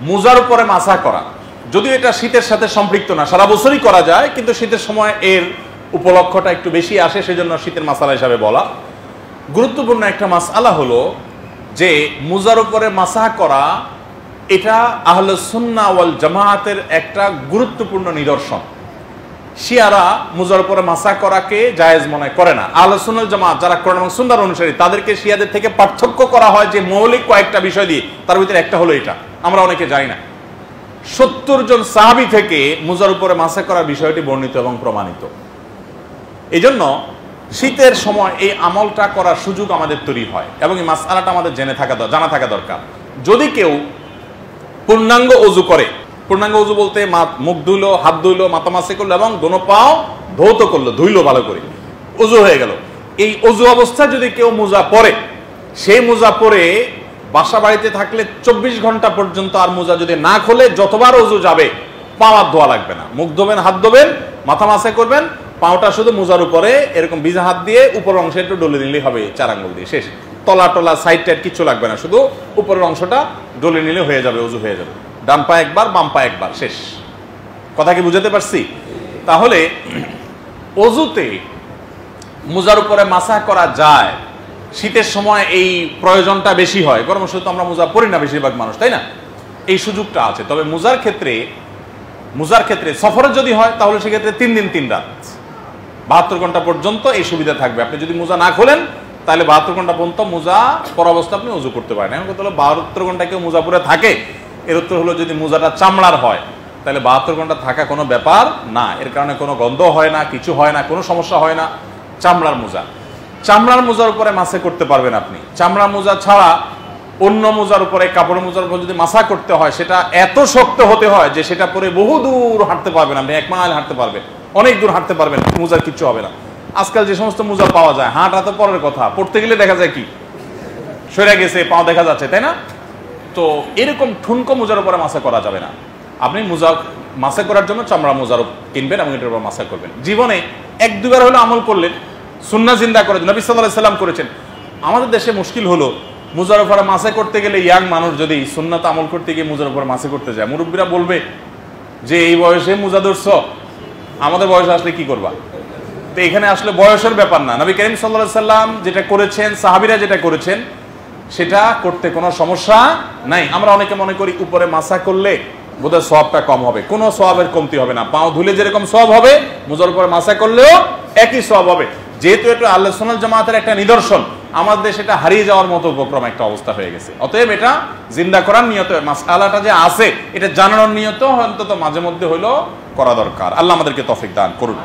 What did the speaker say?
মোজার উপরে মাসা করা, যদিও এটা শীতের সাথে সম্পৃক্ত না, সারা বছরই করা যায়, কিন্তু শীতের সময় এর উপলক্ষটা একটু বেশি আসে, সেজন্য শীতের মাসালা হিসাবে বলা। গুরুত্বপূর্ণ একটা মাসআলা হলো যে মোজার উপরে মাসা করা এটা আহলে সুন্নাহ ওয়াল জামাআতের একটা গুরুত্বপূর্ণ নিদর্শন। শিয়ারা মোজার উপরে মাসা করাকে জায়েজ মনে করে না। আহলে সুন্নাহ ওয়াল জামাআত যারা কোরআন এবং সুন্নাহর অনুসারী, তাদেরকে শিয়াদের থেকে পার্থক্য করা হয় যে মৌলিক কয়েকটা বিষয় দিয়ে, তার ভিতরে একটা হলো এটা। আমরা অনেকে জানি না। 70 জন সাহাবী থেকে মোজার উপরে মাসা করার বিষয়টি বর্ণিত এবং প্রমাণিত। এই জন্য শীতের সময় এই আমলটা করার সুযোগ আমাদের তৈরি হয় এবং এই মাসআলাটা আমাদের জানা থাকা দরকার। যদি কেউ পূর্ণাঙ্গ ওযু করে, পূর্ণাঙ্গ ওযু বলতে মুখ ধুইলো, হাত ধুইলো, মাথা মাসে করলো এবং দোনো পাও ধৌত করলো, ধুইলো ভালো করে, ওযু হয়ে গেল। এই ওযু অবস্থায় যদি কেউ মোজা পরে, সেই মোজা পরে বাসা বাড়িতে থাকলে 24 ঘন্টা পর্যন্ত আর মোজা যদি না খোলে, যতবার ওযু যাবে পাও আর ধোয়া লাগবে না। মুখ ধোবেন, হাত ধোবেন, মাথা মাসে করবেন, পাওটা শুধু মোজার উপরে এরকম ভিজা হাত দিয়ে উপর অংশে একটু ডলে নিলেই হবে, 4 আঙ্গুল দিয়ে, শেষ। তলা টলা সাইড টাইড কিচ্ছু লাগবে না, শুধু উপরের অংশটা ডলে নিলে হয়ে যাবে, ওযু হয়ে যাবে। ডান পা একবার, বাম পা একবার, শেষ। কথা কি বুঝাতে পারছি? তাহলে ওযুতে মোজার উপরে মাসা করা যায়। শীতের সময় এই প্রয়োজনটা বেশি হয়, গরমের সময় তো আমরা মোজা পরি না বেশিরভাগ মানুষ, তাই না? এই সুযোগটা আছে। তবে মোজার ক্ষেত্রে সফরে যদি হয় তাহলে সেক্ষেত্রে 3 দিন 3 রাত 72 ঘন্টা পর্যন্ত এই সুবিধা থাকবে। আপনি যদি মোজা না খোলেন তাহলে 72 ঘন্টা পর্যন্ত মোজা পরা অবস্থা আপনি ওযু করতে পারেন। এখন কথা হলো 72 ঘন্টা কেউ মোজা পরে থাকে, এর উত্তর হলো যদি মোজাটা চামড়ার হয় তাহলে 72 ঘন্টা থাকা কোনো ব্যাপার না। এর কারণে কোনো গন্ধ হয় না, কিছু হয় না, কোনো সমস্যা হয় না। চামড়ার মোজার উপরে মাসা করতে পারবেন আপনি। চামড়ার মোজা ছাড়া অন্য মোজার উপরে, কাপড়ের মোজার উপরে যদি মাসা করতে হয়, সেটা এত শক্ত হতে হয় যে সেটা পরে বহু দূর হাঁটতে পারবেন আপনি, 1 মাইল হাঁটতে পারবেন, অনেক দূর হাঁটতে পারবেন, মোজার কিচ্ছু হবে না। আজকাল যে সমস্ত মোজা পাওয়া যায়, হাঁটা তো পরের কথা, পড়তে গেলে দেখা যায় কি সরে গেছে, পাও দেখা যাচ্ছে, তাই না? তো এরকম ঠুনকো মোজার উপরে মাসা করা যাবে না। আপনি মোজা মাসা করার জন্য চামড়া মোজার কিনবেন এবং এটার উপর মাসা করবেন। জীবনে 1-2 বার হলো আমল করলেন, সুন্নাহ জিন্দা করে নবী সাল্লাল্লাহু আলাইহি সাল্লাম করেছেন। আমাদের দেশে মুশকিল হলো মোজার উপরে মাসা করতে গেলে ইয়াং মানুষ যদি সুন্নাত আমল করতে গিয়ে মোজার উপরে মাসা করতে যায়, মুরব্বীরা বলবে যে এই বয়সে মোজা ধরছ, আমাদের বয়স আসলে কি করবা? তো এখানে আসলে বয়সের ব্যাপার না। নবী করিম সাল্লাল্লাহু আলাইহি সাল্লাম যেটা করেছেন, সাহাবীরা যেটা করেছেন, সেটা করতে কোনো সমস্যা নাই। আমরা অনেকে মনে করি উপরে মাসা করলে বোধহয় সওয়াবটা কম হবে। কোনো সওয়াবের কমতি হবে না। পাও ধুলে যেরকম সওয়াব হবে, মোজার উপরে মাসা করলেও একই সওয়াব হবে। যেহেতু এটা আহলে সুন্নাহ জামাতের একটা নিদর্শন, আমাদের দেশে এটা হারিয়ে যাওয়ার মতো উপক্রম একটা অবস্থা হয়ে গেছে। অতএব এটা জিন্দা করার নিয়ত, মাসআলাটা যে আছে এটা জানানোর নিয়ত অন্তত মাঝে মধ্যে হইলো করা দরকার। আল্লাহ আমাদেরকে তৌফিক দান করুন।